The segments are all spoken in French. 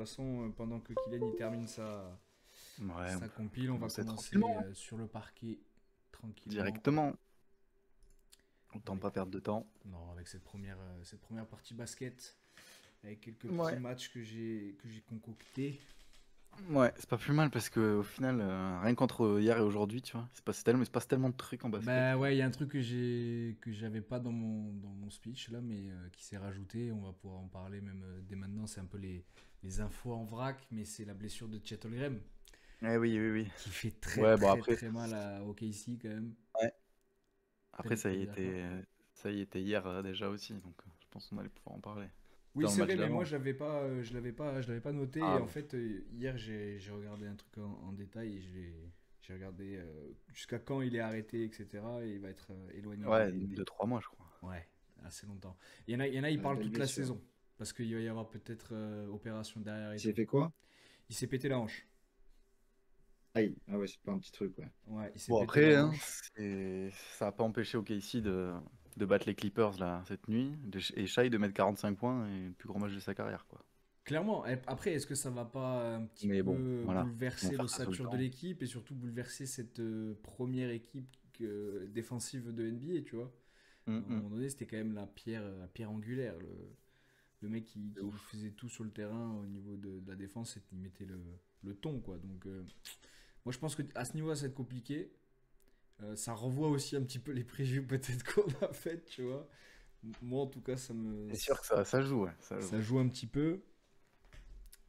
façon, pendant que Kylian il termine Ouais, sa compile, on va commencer commencer tranquillement, hein. sur le parquet tranquillement. Directement. Autant Avec, pas perdre de temps. non, avec cette première partie basket, avec quelques petits Ouais. matchs que j'ai concoctés. Ouais, c'est pas plus mal parce que au final, rien qu'entre hier et aujourd'hui, tu vois, il se passe tellement de trucs en basket Bah que. ouais, il y a un truc que j'avais pas dans mon speech là, mais qui s'est rajouté. On va pouvoir en parler même dès maintenant. C'est un peu les infos en vrac, mais c'est la blessure de Chet Holmgren Eh oui, oui, oui. qui fait très Ouais, bon très après, très mal à OKC quand même. ouais. Après T'allais dire quoi? ça y était hier déjà aussi, donc je pense qu'on allait pouvoir en parler. C'était Oui, dans le c'est match vrai, mais moi d'avant. je l'avais pas noté. Et Ah en oui. fait, hier j'ai regardé un truc en détail et j'ai regardé jusqu'à quand il est arrêté, etc. Et il va être éloigné Ouais, des... 2, 3 mois, je crois. Ouais, assez longtemps. Il y en a, ils Ah, parlent belle toute la blessure. saison. Parce qu'il va y avoir peut-être opération derrière et Il s'est tout. fait quoi? Il s'est pété la hanche. Aïe. Ah ouais, c'est pas un petit truc, ouais. Ouais, il s'est Bon pété la après, hein, hanche. ça a pas empêché OKC de battre les Clippers là cette nuit et Shai de mettre 45 points et le plus gros match de sa carrière quoi. Clairement, après, est-ce que ça va pas un petit Mais peu bon, voilà, ils vont bouleverser faire ça tout le l'ossature de temps. l'équipe et surtout bouleverser cette première équipe défensive de NBA, tu vois? À un moment donné, c'était quand même la pierre angulaire. Le mec C'est qui ouf. faisait tout sur le terrain au niveau de la défense, et il mettait le ton, quoi. Donc, moi, je pense qu'à ce niveau-là, ça va être compliqué. Ça renvoie aussi un petit peu les previews peut-être qu'on a faites, tu vois. Moi, en tout cas, C'est sûr que ça joue, ouais, ça joue. ça joue un petit peu.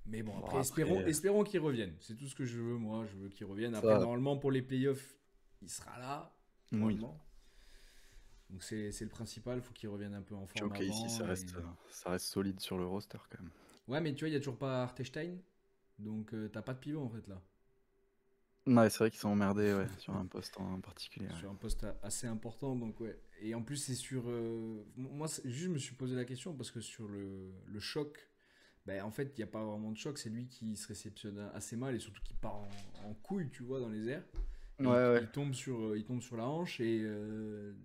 Mais bon, Bon après, après, espérons qu'il revienne. C'est tout ce que je veux, moi. Je veux qu'il revienne. Après, ça, normalement, pour les playoffs, il sera là. oui. Normalement. Donc, c'est le principal. Faut qu'il revienne un peu en Puis forme OKC, avant. ça reste solide sur le roster quand même. Ouais, mais tu vois, il n'y a toujours pas Hartenstein. Donc, t'as pas de pivot, en fait, là. Ouais, c'est vrai qu'ils sont emmerdés ouais, sur un poste en particulier. Ouais. Sur un poste assez important. Donc, ouais. Et en plus, c'est sur. Moi, juste, je me suis posé la question parce que sur le choc. Ben, en fait, il n'y a pas vraiment de choc. C'est lui qui se réceptionne assez mal et surtout qui part en couille, tu vois, dans les airs. Ouais, Et ouais. il tombe sur la hanche et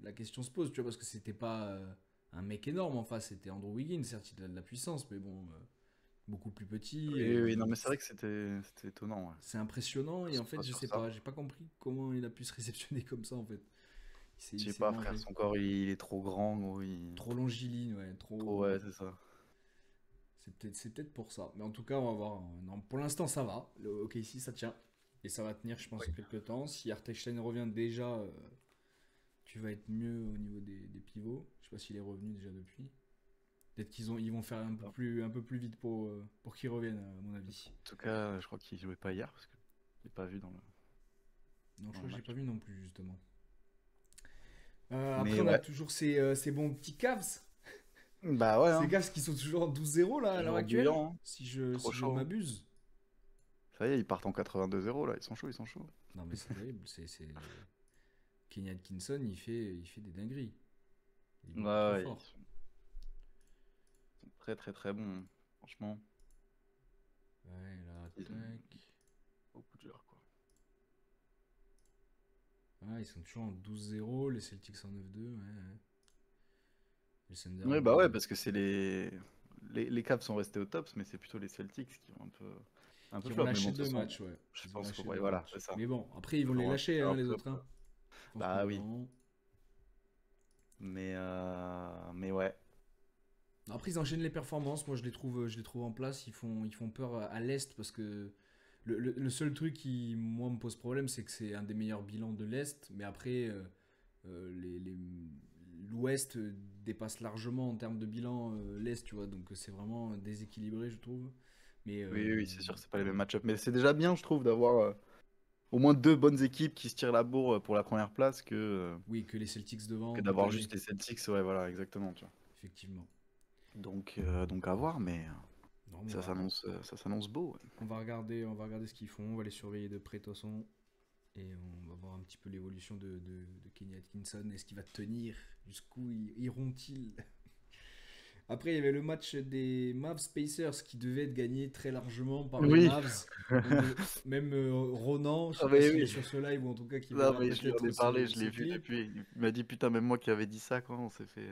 la question se pose, tu vois, parce que c'était pas un mec énorme en face, c'était Andrew Wiggins, certes il a de la puissance, mais bon, beaucoup plus petit. Oui, oui, non, mais c'est vrai que c'était étonnant. Ouais. C'est impressionnant et en fait, Pas je sur sais ça. pas, j'ai pas compris comment il a pu se réceptionner comme ça en fait. Je Il sais s'est pas, frère, mangé. son corps il est trop grand, gros, Trop longiligne, ouais, trop, ouais, c'est ça. C'est peut-être pour ça. Mais en tout cas, on va voir. Non, pour l'instant, ça va. Le OKC, ça tient. Et ça va tenir, je pense, Oui. quelques temps. Si Hartenstein revient déjà, tu vas être mieux au niveau des pivots. Je sais pas s'il est revenu déjà depuis. Peut-être ils vont faire un peu plus vite pour qu'il revienne, à mon avis. En tout cas, je crois qu'il jouait pas hier parce que je l'ai pas vu Non, je dans crois le que j'ai pas match. vu non plus, justement. Après, Mais on a ouais, toujours ces bons petits Cavs. bah ouais, Ces hein. Cavs qui sont toujours en 12-0 là, à l'heure Toujours actuelle. bouillant, hein. Trop Si je ne chaud, hein. m'abuse. Ça y est, ils partent en 82-0 là, ils sont chauds, ils sont chauds. Non, mais c'est terrible. Kenny Atkinson, il fait des dingueries. Il est Ouais, beaucoup trop ouais, fort. ils sont très très très bons, hein. Franchement, Ouais, là, ils ont tac. beaucoup de joueurs quoi. Ah, ils sont toujours en 12-0, les Celtics en 9-2. Ouais, ouais. Les Thunder Ouais, bah ouais, en... parce que c'est les Cavs sont restés au top, mais c'est plutôt les Celtics qui ont un peu qui ont flop. Mais bon, lâché de toute deux façon, matchs, ouais. je Ils ont pense que lâché ouais, deux voilà, c'est matchs. ça. Mais bon, après, ils vont les Toujours lâcher, récupérer hein, un les peu, autres. Hein. quoi. Je pense qu'au Bah bout d'un oui, moment... mais ouais. Après, ils enchaînent les performances. Moi, je les trouve en place. Ils font peur à l'Est parce que le seul truc qui, moi, me pose problème, c'est que c'est un des meilleurs bilans de l'Est. Mais après, l'Ouest dépasse largement en termes de bilan l'Est, tu vois. Donc, c'est vraiment déséquilibré, je trouve. Mais Oui, oui, c'est sûr, c'est pas les mêmes match-ups. Mais c'est déjà bien, je trouve, d'avoir au moins deux bonnes équipes qui se tirent la bourre pour la première place oui, que les Celtics que devant toute d'avoir l'année, juste les Celtics. Ouais, voilà, exactement, tu vois. effectivement. Donc à voir, mais Non, mais ça s'annonce beau. Ouais. on va regarder ce qu'ils font, on va les surveiller de près de toute façon. Et on va voir un petit peu l'évolution de Kenny Atkinson. Est-ce qu'il va tenir? Jusqu'où iront-ils? Après, il y avait le match des Mavs Pacers qui devait être gagné très largement par les Oui, Mavs. Même Ronan, je ah, sais pas mais s'il est oui. sur ce live ou en tout cas qui Non, verra mais je lui en peut-être ai parlé, je ce l'ai vu clip. depuis. Il m'a dit, putain, même moi qui avais dit ça, quoi, on s'est fait.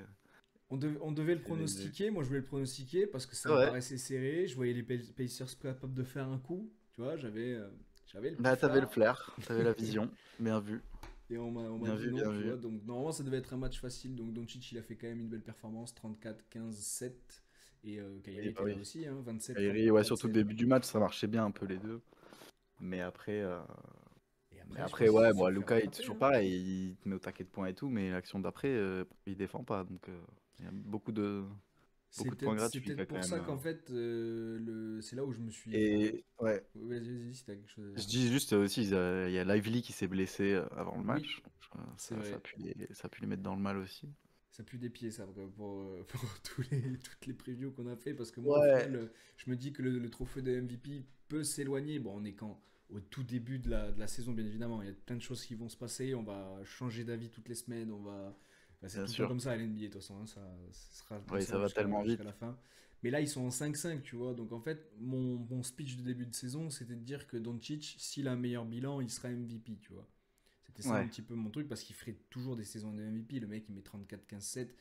On devait le C'est les- pronostiquer. Moi, je voulais le pronostiquer parce que ça me Ouais. paraissait serré. Je voyais les Pacers capables de faire un coup. Tu vois, j'avais le Bah, pif t'avais le là. flair, t'avais la vision. Bien vu. Et on m'a Bien dit vu, non, bien tu vu. vois. Donc, normalement, ça devait être un match facile. Donc, Doncic, il a fait quand même une belle performance. 34-15-7. Et Kyrie Oui, bah était là oui. aussi. Hein, 27, Kyrie, ouais, surtout le 27. début du match, ça marchait bien un peu les deux. Mais après, Et mais après, je après pense qu'ils ouais, se bon, sont fait Luka est rattraper. toujours Hein. pareil, il te met au taquet de points et tout, mais l'action d'après, il défend pas. Donc, il y a C'est beaucoup de points peut-être c'est gratuits peut-être quand pour même. ça qu'en fait, c'est là où je me suis. Et ouais, Vas-y, si t'as quelque chose à je dire. dis juste aussi, il y a Lively qui s'est blessé avant le Oui, match. c'est Ça a vrai. pu ça a pu les mettre dans le mal aussi. Ça pue des pieds, ça, pour toutes les previews qu'on a fait. Parce que moi, au Ouais, final, je me dis que le trophée de MVP peut s'éloigner. Bon, on est quand au tout début de la saison, bien évidemment. Il y a plein de choses qui vont se passer. On va changer d'avis toutes les semaines. C'est bien tout le temps sûr. comme ça à l'NBA, de toute façon. Hein, ça sera comme Oui, ça ça va tellement jusqu'à vite. la fin. Mais là, ils sont en 5-5, tu vois. Donc, en fait, mon speech de début de saison, c'était de dire que Doncic, s'il a un meilleur bilan, il sera MVP, tu vois. C'était ça un Ouais, petit peu mon truc parce qu'il ferait toujours des saisons de MVP. Le mec, il met 34-15-7.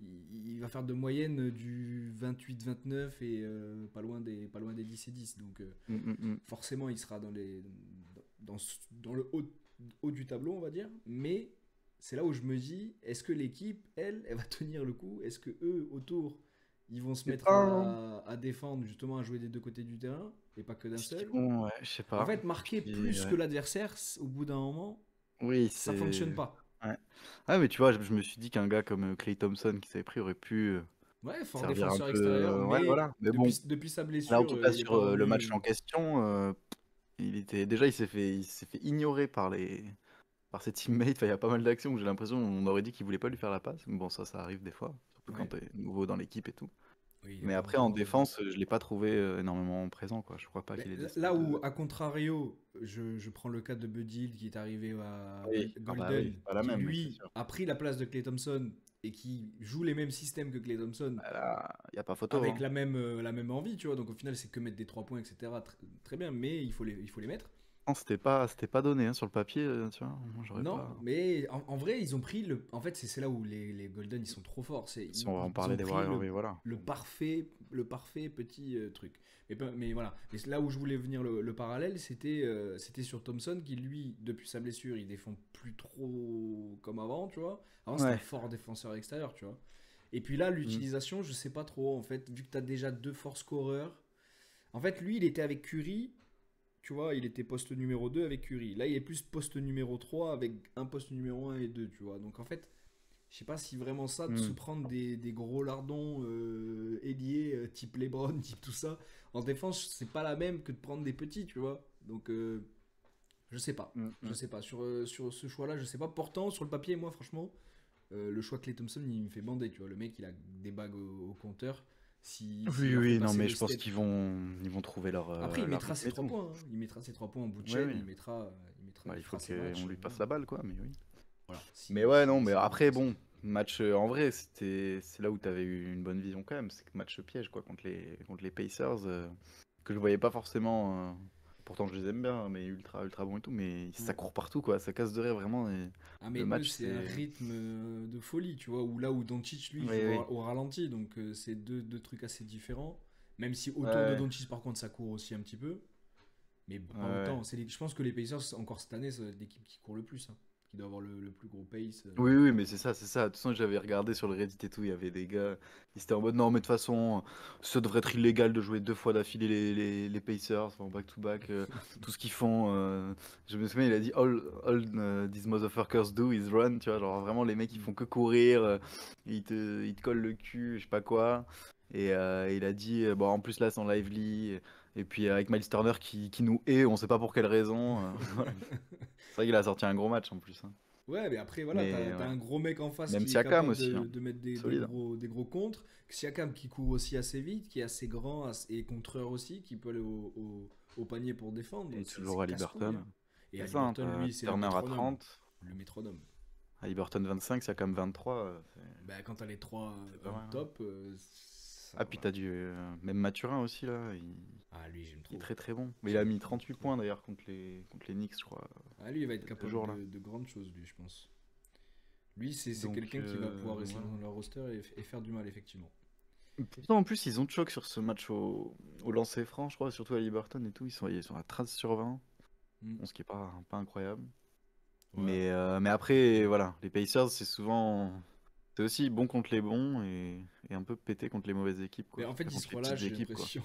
Il va faire de moyenne du 28-29 et pas loin des 10 et 10. Donc mm, mm, mm. forcément, il sera dans le haut du tableau, on va dire. Mais c'est là où je me dis, est-ce que l'équipe, elle va tenir le coup? Est-ce que eux, autour, ils vont se C'est mettre pas à défendre, justement, à jouer des deux côtés du terrain et pas que d'un est-ce qu'ils seul? vont, ouais, je sais En pas. fait, marquer Puis, plus que ouais. l'adversaire, au bout d'un moment, Oui, ça fonctionne c'est. pas. Ouais. Ah, mais tu vois, je me suis dit qu'un gars comme Klay Thompson qui s'avait pris aurait pu Ouais, fort servir un défenseur peu. extérieur, Ouais, mais voilà. Mais bon, depuis sa là, en blessure, tout cas, il est sur pas le match revenu. en question, déjà, il s'est fait ignorer par ses teammates. Enfin, il y a pas mal d'actions où j'ai l'impression on aurait dit qu'il voulait pas lui faire la passe. Mais bon, ça arrive des fois, surtout quand Ouais. t'es nouveau dans l'équipe et tout. Oui, il a Mais pas après, en encore. défense, je l'ai pas trouvé énormément présent, quoi. Je crois pas Mais qu'il ait là décidé où, de. à contrario, je prends le cas de Buddy Hield qui est arrivé à Oui, ah bah oui, Golden, c'est pas la qui même, oui, c'est lui sûr. a pris la place de Klay Thompson et qui joue les mêmes systèmes que Klay Thompson Bah là, y a pas photo, avec hein. la même envie, tu vois. Donc au final, c'est que mettre des 3 points, etc. Très bien, mais il faut les mettre. Non, c'était pas donné hein, sur le papier, tu vois. Moi, j'aurais Non, pas. mais en vrai, ils ont pris le. En fait, c'est là où les Golden ils sont trop forts. Si on va en Ils parler ont des pris Warriors, le, oui, voilà. le parfait, le parfait petit truc. Mais voilà. Mais là où je voulais venir le parallèle, c'était sur Thompson qui lui, depuis sa blessure, il défend plus trop comme avant, tu vois. Avant, c'était un Ouais. fort défenseur extérieur, tu vois. Et puis là, Mm. l'utilisation, je sais pas trop en fait, vu que tu as déjà deux force scoreurs. En fait, lui, il était avec Curry. Tu vois, il était poste numéro 2 avec Curry. Là, il est plus poste numéro 3 avec un poste numéro 1 et 2, tu vois. Donc en fait, je sais pas si vraiment ça, de se Mm. prendre des gros lardons ailiers, type LeBron, type tout ça, en défense, c'est pas la même que de prendre des petits, tu vois. Donc je sais pas. Mm, Je mm. sais pas. Sur ce choix-là, je sais pas. Pourtant, sur le papier, moi, franchement, le choix Klay Thompson, il me fait bander, tu vois. Le mec, il a des bagues au compteur. S'il Oui, leur fait oui, non, passer mais le je pense step. ils vont trouver Après, il leur mettra rythme ses et 3 tout. points. Hein. Il mettra ses 3 points en bout de Oui, chaîne. oui. Bah, Il il faut fera ses qu'on matchs. lui passe la balle, quoi, mais oui. Voilà. Mais ouais, non, mais après, bon, match en vrai, c'est là où tu avais eu une bonne vision quand même. C'est que match piège, quoi, contre les Pacers, que je voyais pas forcément. Pourtant, je les aime bien, mais ultra, ultra bon et tout. Mais ça Ouais. court partout, quoi. Ça casse de rire vraiment. Et Ah, le mais eux, match, c'est un c'est. rythme de folie, tu vois. Où là où Doncic, lui, il Oui, joue oui. au ralenti. Donc, c'est deux trucs assez différents. Même si autour de Ouais, Doncic, par contre, ça court aussi un petit peu. Mais pas ouais. autant. Je pense que les Pacers, encore cette année, c'est l'équipe qui court le plus. Hein. Qui doit avoir le plus gros pace. Oui, oui, mais c'est ça, c'est ça. De toute façon, j'avais regardé sur le Reddit et tout, il y avait des gars, ils étaient en mode non, mais de toute façon, ça devrait être illégal de jouer deux fois d'affilée les Pacers, en back-to-back, tout ce qu'ils font. Je me souviens, il a dit all these motherfuckers do is run, tu vois, genre vraiment les mecs ils Mm. font que courir, ils te collent le cul, je sais pas quoi. Et il a dit, bon, en plus là, sans Lively, et puis avec Miles Turner qui nous hait, on sait pas pour quelle raison. Voilà. C'est vrai qu'il a sorti un gros match en plus, hein. Ouais, mais après, voilà, Mais t'as ouais. un gros mec en face Même qui est Siakam capable aussi, de, hein. de mettre des Solide, hein. gros contres. Siakam qui court aussi assez vite, qui est assez grand et contreur aussi, qui peut aller au panier pour défendre. Et C'est toujours à casse-couille. Liberton. Hein. Et C'est ça, hein, Haliburton, t'as lui, c'est le Turner à métronome. 30, Le métronome. Liberton 25, Siakam 23. Bah, quand t'as les trois C'est pas on mal, hein. top, ça Ah, puis va. t'as même Mathurin aussi, là. Ah, lui, j'aime Il est trop. très très bon. Mais il a J'aime mis trop, 38 trop. points d'ailleurs contre les Knicks, je crois. Ah, lui, il va être Quelques capable jours là. de grandes choses, lui, je pense. Lui, c'est Donc, quelqu'un qui va pouvoir rester voilà. dans leur roster et faire du mal, effectivement. Pourtant, en plus, ils ont de choc sur ce match au lancer franc, je crois, surtout à Liberton et tout. Ils sont à 13/20, Mm. bon, ce qui est pas incroyable. Ouais. Mais après, voilà, les Pacers, c'est souvent. C'est aussi bon contre les bons et un peu pété contre les mauvaises équipes, Mais quoi. en fait, Enfin, ils se contre les petites relâchent, j'ai équipes, quoi. l'impression.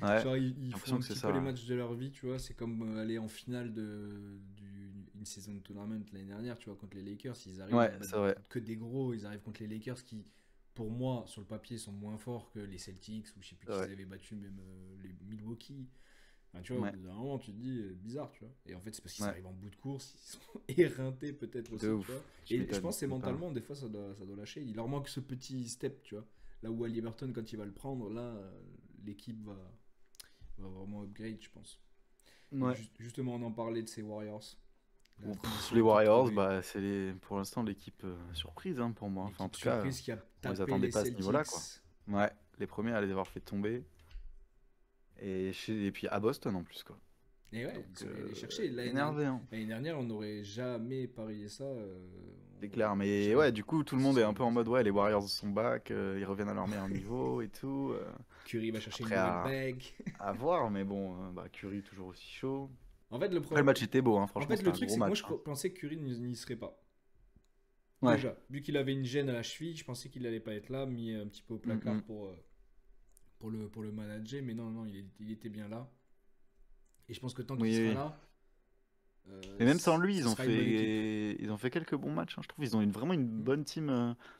Ouais, Genre, j'ai ils font l'impression un que c'est petit peu les ça. matchs de leur vie, tu vois. C'est comme aller en finale d'une saison de tournament l'année dernière, tu vois, contre les Lakers. Ils arrivent Ouais, à battre c'est vrai. que des gros. Ils arrivent contre les Lakers qui, pour moi, sur le papier, sont moins forts que les Celtics ou je sais plus C'est qui vrai. ils avaient battu, même les Milwaukee. Enfin, tu vois, au Ouais, bout d'un moment, tu te dis bizarre, tu vois. Et en fait, c'est parce qu'ils ouais. arrivent en bout de course, ils sont éreintés peut-être De aussi, tu vois. ouf. Tu Et je m'étonnes, pense que c'est tu m'étonnes. mentalement, des fois, ça doit lâcher. Il leur manque ce petit step, tu vois. Là où Haliburton, quand il va le prendre, là, l'équipe va vraiment upgrade, je pense. Et Ouais. justement, on en parlait de ces Warriors. La Bon, transition les est toute Warriors, trouvée. bah, pour l'instant l'équipe surprise, hein, pour moi. Enfin, en L'équipe tout cas, surprise qui a on les tapé attendait les pas à ce niveau-là, quoi. Celtics. Ouais, les premiers à les avoir fait tomber. Et puis à Boston en plus, quoi. Et ouais, Donc, ils sont allés les chercher. énervé, hein. L'année dernière, on n'aurait jamais parié ça. C'est clair, mais Jamais. ouais, du coup, tout le Ce monde est serait un peu en passé. mode, ouais, les Warriors sont back, ils reviennent à leur meilleur niveau et tout. Curry va chercher une Après, nouvelle bague. à voir, mais bon, bah, Curry toujours aussi chaud. En fait, Après, le match était beau, hein, franchement, c'était le un truc, gros c'est que moi, match, je hein. pensais que Curry n'y serait pas. Ouais. Déjà, vu qu'il avait une gêne à la cheville, je pensais qu'il allait pas être là, mis un petit peu au placard Mm. pour le manager. Mais non, non, il était bien là. Et je pense que tant Oui, qu'il sera oui. là, Mais même sans lui, ce sera une bonne équipe. ils ont fait quelques bons matchs, hein. Je trouve ils ont vraiment une Hmm. bonne team.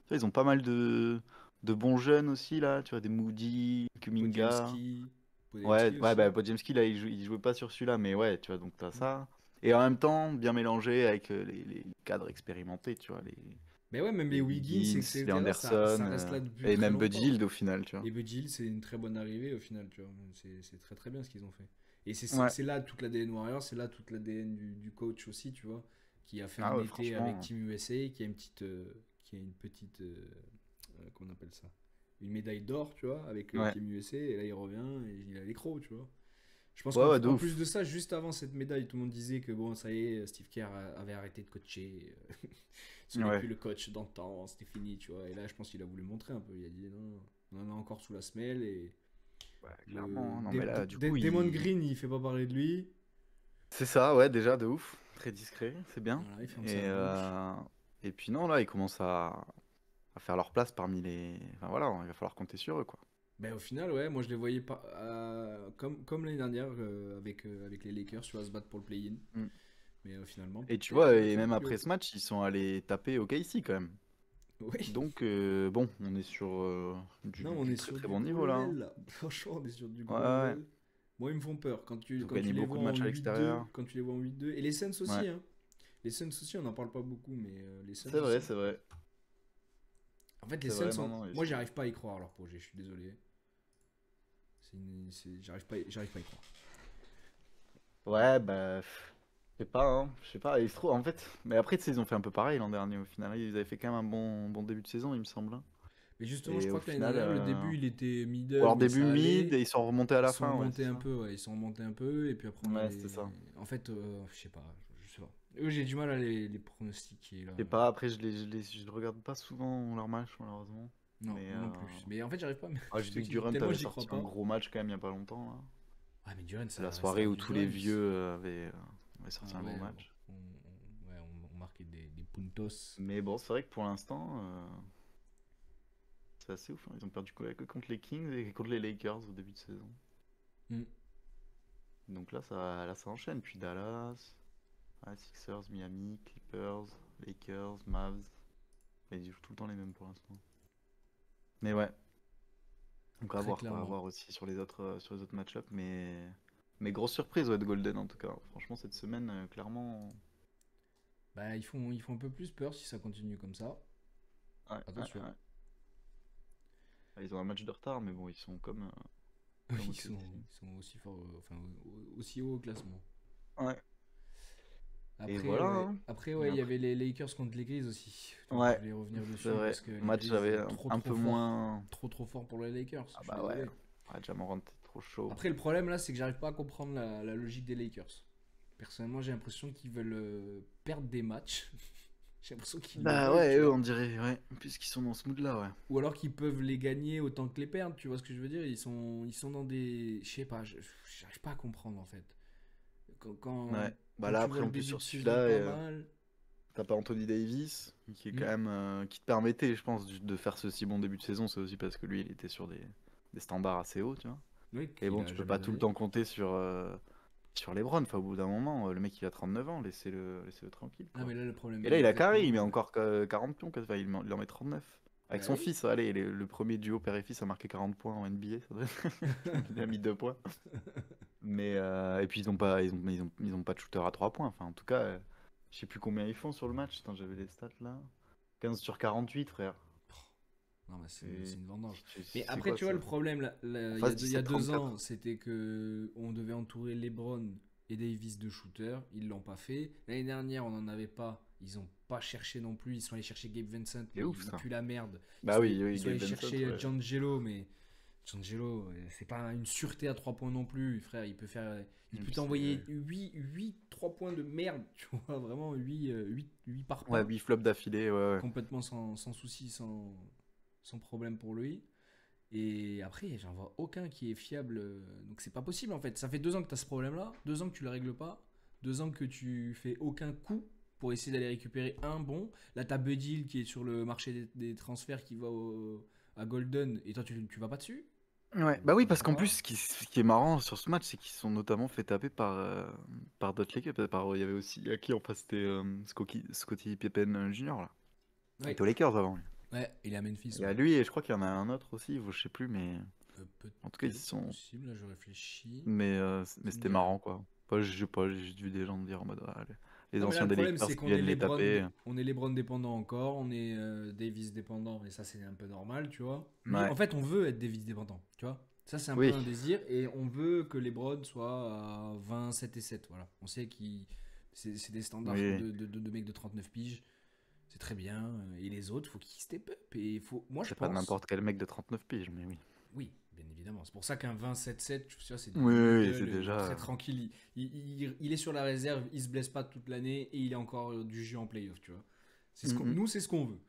Tu vois, ils ont pas mal de bons jeunes aussi, là. Tu vois, des Moody, Kuminga. Podjemski, Ouais, Podjemski ouais, aussi. bah, Podziemski, là, il jouait pas sur celui-là, mais ouais, tu vois, donc t'as ça. Et en même temps, bien mélangé avec les cadres expérimentés, tu vois, Mais ouais, même les les Wiggins, Wiggins, les etc., Anderson, ça reste là depuis et très même Buddy longtemps. Hield au final, tu vois. Et Buddy Hield, c'est une très bonne arrivée au final, tu vois. C'est très très bien ce qu'ils ont fait. Et Ouais. c'est là toute l'ADN Warriors, c'est là toute l'ADN du coach aussi, tu vois, qui a fait Ah un ouais, été avec franchement. Team USA, comment on appelle ça? Une médaille d'or, tu vois, avec Ouais. Team USA, et là il revient et il a les crocs, tu vois. Je pense Ouais, qu'en ouais, de en plus ouf. de ça, juste avant cette médaille, tout le monde disait que bon, ça y est, Steve Kerr avait arrêté de coacher. Ce n'est Ouais. plus le coach d'antan, c'était fini, tu vois. Et là, je pense qu'il a voulu montrer un peu. Il a dit non, on en a encore sous la semelle. Et Ouais, clairement, hein. Non, mais là, du coup, Damon Green, il fait pas parler de lui. c'est ça, ouais, déjà, de ouf. Très discret, c'est bien. Voilà, il ferme Et, sa bouche. et puis non, là, ils commencent à faire leur place parmi les. Enfin voilà, il va falloir compter sur eux, quoi. Ben, au final, ouais, moi je les voyais pas comme l'année dernière avec les Lakers, tu vois, se battre pour le play-in. Mm. Mais finalement, Et tu vois, peut-être et faire même plus après haut. ce match, ils sont allés taper OKC quand même. Oui. Donc, bon, on est sur Non, on du est très sur très du bon gros niveau là, hein. level là. Franchement, on est sur du Ouais, gros ouais, ouais. level. Moi, ils me font peur quand Ils ont quand gagné tu les beaucoup vois de en matchs à 8-2, l'extérieur. quand tu les vois en 8-2. Et les Suns Ouais, aussi, hein. Les Suns aussi, on n'en parle pas beaucoup, mais les Suns c'est vrai, aussi. c'est vrai. En fait, les C'est Suns vrai, non, sont. non. Moi, j'arrive pas à y croire à leur projet, je suis désolé. J'arrive pas à y croire. Ouais, bah, je sais pas, hein. Je sais pas, il se trouve, en fait. Mais après, tu sais, ils ont fait un peu pareil l'an dernier au final. Ils avaient fait quand même un bon début de saison, il me semble, hein. Mais justement, je Et au crois que l'année final, dernière, le début, il était ou middle, alors mais début ça mid, allait. et ils sont remontés à Ils la sont fin, ouais, remontés c'est un ça. peu, ouais, ils sont remontés un peu, et puis après, on a Ouais, les. c'était ça. En fait, je sais pas, je sais pas. Eux, j'ai du mal à les pronostiquer là. Je sais pas, après, je regarde pas souvent leur match, malheureusement. Non, Mais moi non plus. Mais en fait, j'arrive pas. j'ai Je te vu que dis, Durant tellement avait j'y crois sorti un pas. gros match quand même il y a pas longtemps, là. Ah, mais Durant, C'est la ça reste soirée où du tous les Durant. vieux avaient sorti Ah un gros ouais, match. ouais, on marquait des puntos. Mais bon, c'est vrai que pour l'instant, c'est assez ouf, hein. Ils ont perdu que contre les Kings et contre les Lakers au début de saison. Hmm. Donc là, ça enchaîne. Puis Dallas, ouais, Sixers, Miami, Clippers, Lakers, Mavs. Ils jouent tout le temps les mêmes pour l'instant. Mais ouais, donc à Très voir, quoi, à clairement. voir aussi sur les autres match-ups. Mais grosse surprise, ouais, de Golden en tout cas. Franchement, cette semaine, clairement. Bah, ils font un peu plus peur si ça continue comme ça. Ouais, ouais, Attention. ouais. Ah, ils ont un match de retard, mais bon, ils sont comme Ils OKC. sont aussi forts, enfin, aussi haut au classement. Ouais. Et Après, voilà, ouais, hein. après, Et ouais, il y après, avait les Lakers contre les Grizzlies aussi. Je ouais, voulais revenir c'est dessus vrai. parce que les Match Grizzlies j'avais étaient trop un trop peu forts. moins. Trop trop forts pour les Lakers. Ah Je suis bah ouais. désolé. Ouais, Jamorant est trop chaud. Après, le problème là, c'est que j'arrive pas à comprendre la logique des Lakers. Personnellement, j'ai l'impression qu'ils veulent perdre des matchs J'ai l'impression qu'ils le Bah veulent, ouais, tu eux, vois. on dirait, ouais, puisqu'ils sont dans ce mood-là, ouais. Ou alors qu'ils peuvent les gagner autant que les perdre, tu vois ce que je veux dire? Ils sont dans des... Je sais pas, j'arrive pas à comprendre en fait. Quand, quand, Ouais. Bah quand là, tu vois après, le en plus, début sur de saison celui-là, pas mal... t'as pas Anthony Davis, qui est quand Hmm. même, qui te permettait, je pense, de faire ce si bon début de saison. C'est aussi parce que lui, il était sur des standards assez hauts, tu vois. Oui, Et qu'il bon, a tu peux jamais pas tout le donné. temps compter sur LeBron. Enfin, au bout d'un moment, le mec, il a 39 ans, laissez-le tranquille, Ah quoi. mais là le problème, Et là, il a carré, il exactement. met encore 40 pions, enfin, il en met 39. Avec Bah son oui. fils, allez, le premier duo père et fils a marqué 40 points en NBA, ça doit être. Il a mis 2 points. Mais, et puis, ils ont pas de shooter à 3 points. Enfin, en tout cas, je sais plus combien ils font sur le match. Attends, j'avais les stats là. 15 sur 48, frère. Non mais c'est Et une vendange. Mais c'est après quoi tu vois ça? le problème, En il y a face, deux, il y a 2 ans, 17-34. c'était que on devait entourer LeBron et Davis de shooters. Ils l'ont pas fait. L'année dernière on en avait pas. Ils ont pas cherché non plus. Ils sont allés chercher Gabe Vincent, C'est mais ouf il ça. pue la merde. Ils Bah sont allés, oui, ils oui, sont Gabe allés Vincent, chercher ouais. Giangelo, mais Giangelo, c'est pas une sûreté à 3 points non plus, frère. Il Et peut puis t'envoyer 8 3 points de merde, tu vois, vraiment 8 par ouais, pas, 8 flops d'affilée, ouais, ouais. complètement sans souci, sans problème pour lui. Et après, j'en vois aucun qui est fiable. Donc c'est pas possible en fait. Ça fait 2 ans que tu as ce problème-là, 2 ans que tu le règles pas, 2 ans que tu fais aucun coup pour essayer d'aller récupérer un bon. Là, t'as Buddy Hield qui est sur le marché des transferts qui va à Golden et toi tu vas pas dessus. Ouais, Je bah oui, parce comprends qu'en plus, pas. ce qui est marrant sur ce match, c'est qu'ils sont notamment fait taper par d'autres Lakers. Il y avait aussi, à qui en face, c'était Scottie Pippen Jr. là. Il Oui. était aux Lakers avant lui. Ouais, il est à Memphis, Il y ouais. a lui, et je crois qu'il y en a un autre aussi, je sais plus, mais en tout cas, ils Peut-être, c'est sont. possible, là je réfléchis. Mais Ça me c'était dit rien. marrant, quoi. Pas, je sais pas, j'ai juste vu des gens dire en mode, ah, les Non mais là anciens le des problème Lakers c'est qui qu'on est viennent les LeBron, taper. on est LeBron dépendant encore, on est Davis dépendant et ça c'est un peu normal, tu vois. Lui, Ouais, en fait on veut être Davis dépendant, tu vois. Ça c'est un peu oui, un désir et on veut que LeBron soit à 27 et 7, voilà. On sait que c'est des standards oui. de mecs de 39 piges, c'est très bien. Et les autres, faut qu'ils step up et moi je C'est pas pense, n'importe quel mec de 39 piges, mais oui. oui, bien évidemment. C'est pour ça qu'un 27-7, tu vois, c'est du Oui, oui, oui, middle c'est très déjà. tranquille. Il est sur la réserve, il se blesse pas toute l'année et il est encore du jeu en playoff, tu vois. Mhm. Nous, c'est ce qu'on veut.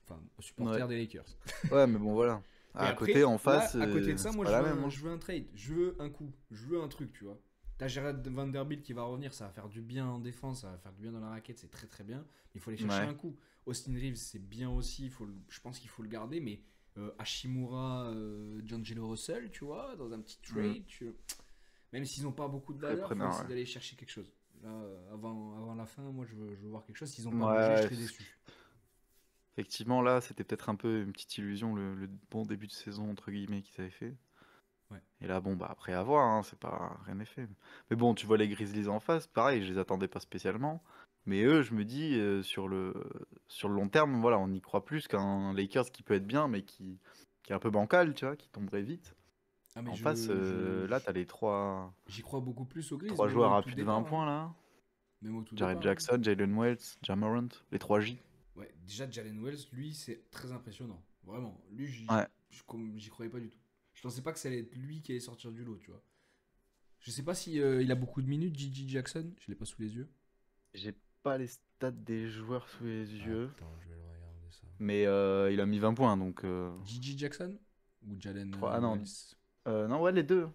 Enfin, Ouais. supporters des Lakers. Ouais, mais bon, voilà. Mais À côté, après, en là, face, à côté de ça, c'est moi, pas la même, hein. je veux un trade. Je veux un coup. Je veux un truc, tu vois. T'as Jared Vanderbilt qui va revenir, ça va faire du bien en défense, ça va faire du bien dans la raquette, c'est très très bien. Mais il faut aller chercher Ouais. un coup. Austin Reeves, c'est bien aussi, je pense qu'il faut le garder, mais Hashimura, D'Angelo Russell, tu vois, dans un petit Mm. trade, même s'ils n'ont pas beaucoup de Très valeur, il faut preneur, essayer ouais. d'aller chercher quelque chose. Là, avant la fin, moi je veux voir quelque chose. S'ils n'ont pas bougé, je Ouais, serai déçu. effectivement, là, c'était peut-être un peu une petite illusion, le bon début de saison, entre guillemets, qu'ils avaient fait. Ouais. Et là, bon, bah, après à voir, hein, c'est pas rien n'est fait. Mais bon, tu vois les Grizzlies en face, pareil, je les attendais pas spécialement. Mais eux, je me dis, sur le long terme, voilà, on y croit plus qu'un Lakers qui peut être bien, mais qui est un peu bancal, tu vois, qui tomberait vite. Ah, mais En face, là, t'as les trois, j'y crois beaucoup plus aux Grizzlies, trois même joueurs au à tout plus de 20 départ, hein. points, là. Même au tout Jaren départ, hein. Jackson, Jalen Wells, Ja Morant, les 3 J. Ouais, déjà Jalen Wells, lui, c'est très impressionnant. Vraiment. Lui, Ouais, j'y croyais pas du tout. Je pensais pas que ça allait être lui qui allait sortir du lot, tu vois. Je sais pas si il a beaucoup de minutes, Gigi Jackson. Je l'ai pas sous les yeux. j'ai pas les stats des joueurs sous les yeux, Attends, je vais le regarder ça. mais il a mis 20 points, donc Gigi Jackson ou Jalen 3. Ah non, Wells? non, ouais, les deux.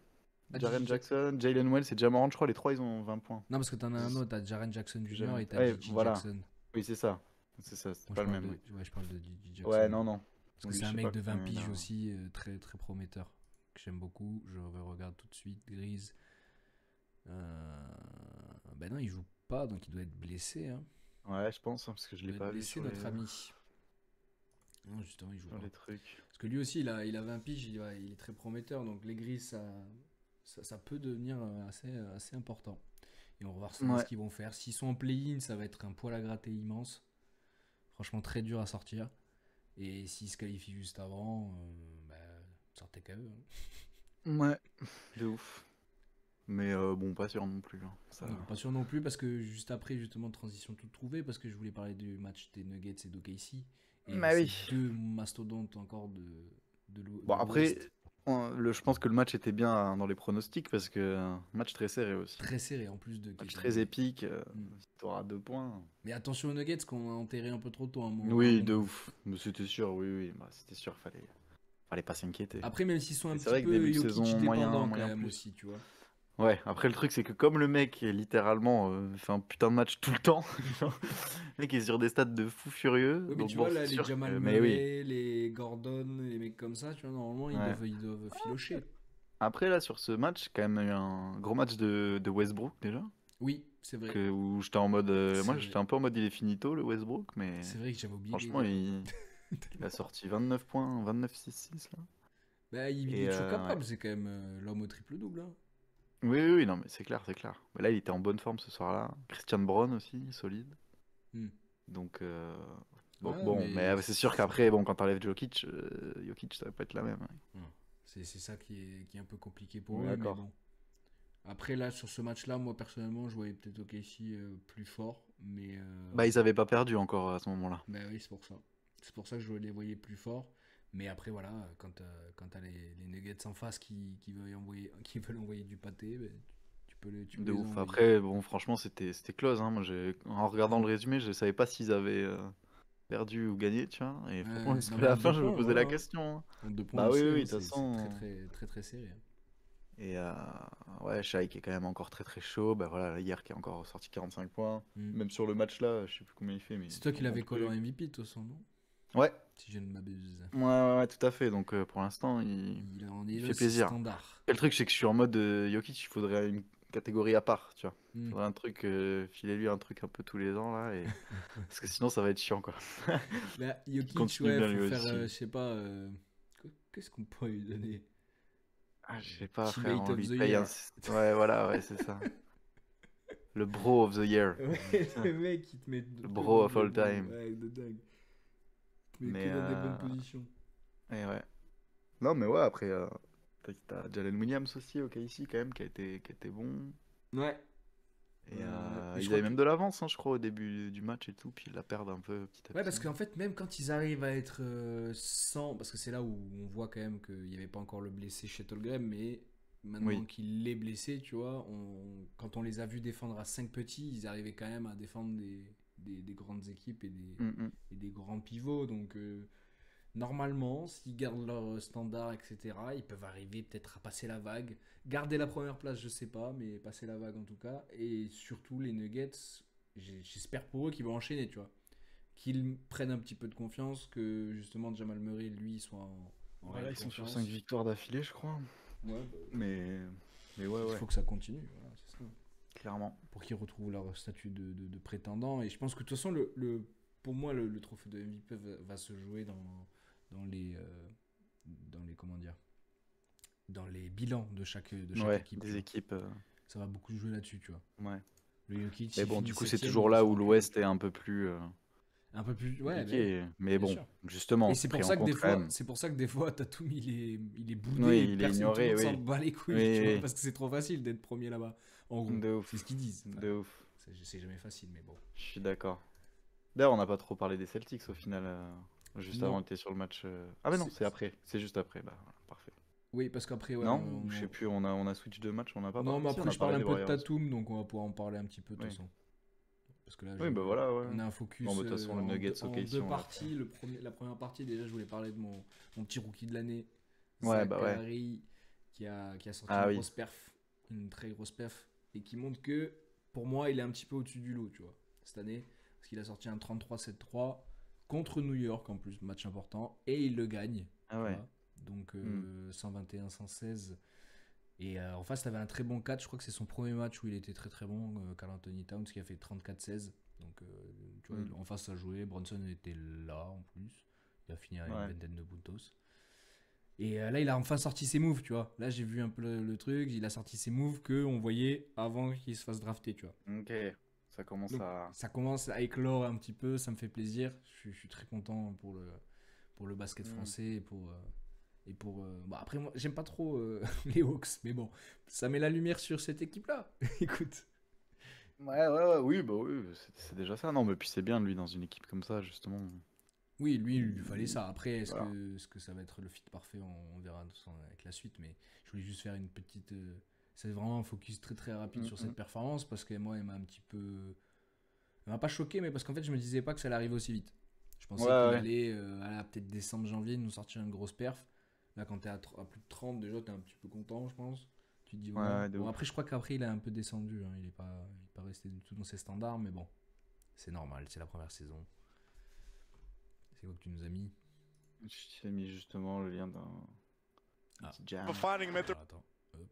Ah, Gigi Jaren Jackson. Jackson, Jalen Wells et Ja Morant, je crois, les trois, ils ont 20 points. Non, parce que t'en as un Z- autre, t'as Jaren Jackson Jr. Jamais. et t'as Ouais, Gigi voilà. Jackson. Oui, c'est ça. C'est ça, c'est Moi, pas le même, oui. je parle de Gigi Ouais, Jackson. non, non. Parce que Lui, c'est je un sais mec pas de 20 combien il piges a. aussi, très très prometteur. Que j'aime beaucoup. Je regarde tout de suite. Grise. Ben non, il joue pas, donc il doit être blessé, hein. Ouais, je pense, hein, parce que je Il l'ai doit être pas vu blessé, notre ami. Non, justement, il joue sur pas. les trucs. Parce que lui aussi, il a 20 piges, il est très prometteur. Donc les grilles, ça peut devenir assez important. Et on va voir ce Ouais, qu'ils vont faire. S'ils sont en play-in, ça va être un poil à gratter immense. Franchement, très dur à sortir. Et s'ils se qualifient juste avant, bah, sortez qu'à eux, hein. ouais, de ouf. Mais bon, pas sûr non plus, hein. Ça... Non, pas sûr non plus, parce que juste après, justement, transition toute trouvée, parce que je voulais parler du match des Nuggets et d'OKC. Et Bah ces oui. deux mastodontes encore Bon, de après, l'Ouest. Je pense que le match était bien dans les pronostics parce que match très serré aussi. Très serré en plus de Match Kevin. très épique. Mm. Victoire à 2 points. Mais attention aux Nuggets qu'on a enterré un peu trop tôt. Oui, de ouf. Mais c'était sûr, oui. Bah, c'était sûr, fallait pas s'inquiéter. Après, même s'ils sont un Mais petit c'est vrai que peu début de Jokic saison, dépendants moyen quand même plus. aussi, tu vois. Ouais, après le truc c'est que comme le mec est littéralement fait un putain de match tout le temps, genre, le mec est sur des stats de fou furieux, Oui, mais donc tu bon vois, là, c'est les sûr Jamal que... Mais oui, Murray, les Gordon, les mecs comme ça, tu vois, normalement, ouais. ils doivent filocher. Après là sur ce match, quand même eu un gros match de Westbrook déjà, Oui, c'est vrai. où j'étais en mode... C'est moi vrai. j'étais un peu en mode il est finito le Westbrook, mais C'est vrai que j'avais oublié les franchement gars. il a sorti 29 points, 29-6-6 là. Bah, il Et est toujours ouais. capable, c'est quand même l'homme au triple-double. Hein. Oui, non mais c'est clair, c'est clair. Mais là il était en bonne forme ce soir-là. Christian Brown aussi, solide. Hmm. Donc, Ouais, bon, mais mais c'est sûr qu'après, bon, quand t'enlèves Jokic, Jokic, ça va pas être la même. Hmm. C'est ça qui est un peu compliqué pour On est eux, mais d'accord. bon. Après, là, sur ce match-là, moi, personnellement, je voyais peut-être OKC plus fort, mais... Bah, ils avaient pas perdu encore à ce moment-là. Bah oui, c'est pour ça. C'est pour ça que je les voyais plus forts. Mais après, voilà, quand t'as les Nuggets en face qui veulent qui veulent envoyer du pâté, bah, tu peux De les ouf. envoyer. Après, bon, franchement, c'était close. Hein. Moi, en regardant Ah, le résumé, je savais pas s'ils avaient perdu ou gagné, tu vois. Et franchement, ouais, non, jusqu'à mais en la deux fin, je me points, posais voilà. la Hein. question. Hein. En 2 points Bah oui, aussi, oui, hein, de toute c'est façon. très, très, très, très serré. Hein. Et ouais, Shai qui est quand même encore très très chaud. Bah voilà, hier qui a encore sorti 45 points. Hmm. Même sur le match là, je sais plus combien il fait, mais C'est toi qui un bon l'avais collé en truc. MVP, toi, son nom Ouais, Si je ne m'abuse. ouais, tout à fait. Donc pour l'instant, Il en est il là, fait c'est plaisir. standard. Et le truc, c'est que je suis en mode Jokic, il faudrait une catégorie à part, tu vois. Il Hmm. faudrait un truc, filer-lui un truc un peu tous les ans, là, parce que sinon, ça va être chiant, quoi. Bah, Qu'il Jokic, continue ouais, bien faut lui faire, aussi. je sais pas, qu'est-ce qu'on pourrait lui donner Ah, je sais pas, frère, Teammate on of lui the paye un... Year. Ouais, voilà, ouais, c'est ça. Le bro of the year. Ouais, le mec, il te met Le que bro dans of des all bons. time. Ouais, de dingue. Il te met que Mais, dans des bonnes positions. et ouais. Non, mais ouais, après, t'as Jalen Williams aussi, au KC, quand même, qui a été bon. Ouais. Et Mais je ils crois avaient que. même de l'avance, hein, je crois, au début du match et tout, puis ils la perdent un peu petit à Ouais, petit. parce qu'en fait, même quand ils arrivent à être sans. Parce que c'est là où on voit quand même qu'il n'y avait pas encore le blessé chez Tolgrem, mais maintenant Oui. qu'il est blessé, tu vois, quand on les a vus défendre à 5 petits, ils arrivaient quand même à défendre des grandes équipes Mm. et des grands pivots. Donc, normalement, s'ils gardent leur standard, etc., ils peuvent arriver peut-être à passer la vague. Garder la première place, je sais pas, mais passer la vague en tout cas. Et surtout, les Nuggets, j'espère pour eux qu'ils vont enchaîner, tu vois. Qu'ils prennent un petit peu de confiance, que justement Jamal Murray, lui, soit en Voilà, réelle ils sont sur confiance. 5 victoires d'affilée, je crois. Ouais, bah, Mais, mais ouais, il ouais, faut que ça continue, voilà, c'est ça. clairement. Pour qu'ils retrouvent leur statut de prétendant. Et je pense que de toute façon, pour moi, le trophée de MVP va se jouer dans les comment dire, dans les bilans de chaque Ouais, équipe, tu des vois. équipes. Ça va beaucoup jouer là-dessus, tu vois. Ouais. Le Jokic, Mais s'il bon, finit du coup, c'est 7ème, toujours il va là se où faire enculer. l'Ouest est un peu plus Un peu plus, ouais, bah oui, compliqué. Mais bien bon, sûr. justement, Et c'est c'est pris pour en ça que compte des quand fois, même. Tatum il est boudé et Oui, il est tout le ignoré, monde s'en oui. bat les couilles, Oui, tu vois, oui. parce que c'est trop facile d'être premier là-bas. En gros, De c'est ce ouf. qu'ils disent. Enfin, De ouf. c'est jamais facile, mais bon. Je suis d'accord. D'ailleurs, on n'a pas trop parlé des Celtics au final. Juste avant, on Non, était sur le match. Ah, mais non, c'est c'est après. C'est juste après. Bah, voilà, parfait. oui, parce qu'après, ouais, Non, je sais plus, on a switch de match, on n'a pas non, parlé. mais Si, on après, a je parle parlé un des peu de Warriors. Tatum, donc on va pouvoir en parler un petit peu de toute Oui. façon. Parce que là, Oui, bah voilà, ouais. on a un Bon, focus bah, de toute façon, le en, Nuggets en OKC, deux on l'a fait. parties. La première partie, déjà, je voulais parler de mon petit rookie de l'année, Ouais, bah ouais. Zachary, qui a sorti Ah oui. une très grosse perf, et qui montre que, pour moi, il est un petit peu au-dessus du lot, tu vois, cette année. Parce qu'il a sorti un 33-7-3 contre New York, en plus, match important, et il le gagne, Ah tu ouais. vois. Donc, Hmm. 121-116. Et en face, tu avais un très bon catch. Je crois que c'est son premier match où il était très très bon. Karl Anthony Towns qui a fait 34-16. Donc, tu vois, Hmm. en face, ça jouait. Bronson était là en plus. Il a fini à une Ouais. vingtaine de puntos. Et là, il a enfin sorti ses moves, tu vois. Là, j'ai vu un peu le truc. Il a sorti ses moves qu'on voyait avant qu'il se fasse drafter, tu vois. Ok. Ça commence Donc, à. ça commence à éclore un petit peu. Ça me fait plaisir. Je suis très content pour le basket Hmm. français et pour bah après moi j'aime pas trop les Hawks, mais bon, ça met la lumière sur cette équipe là. Écoute, Ouais, oui, bah oui, c'est déjà ça. Non, mais puis c'est bien, lui, dans une équipe comme ça, justement. Oui, lui, il lui fallait ça. Après, Voilà. est-ce que ça va être le fit parfait? On verra avec la suite. Mais je voulais juste faire une petite. C'est vraiment un focus très très rapide sur cette performance parce que moi, elle m'a un petit peu. Elle m'a pas choqué, mais parce qu'en fait, je me disais pas que ça allait arriver aussi vite. Je pensais Ouais, qu'il ouais. allait, peut-être décembre, janvier, nous sortir une grosse perf. Là, quand t'es à plus de 30, déjà, t'es un petit peu content, je pense. Tu te dis, Ouais, voilà. ouais, de Bon, ouf. après, je crois qu'après, il a un peu descendu. Hein. Il est pas resté du tout dans ses standards, mais bon, c'est normal, c'est la première saison. C'est quoi que tu nous as mis? Je t'ai mis justement le lien d'un petit jam. Alors, attends. Hop.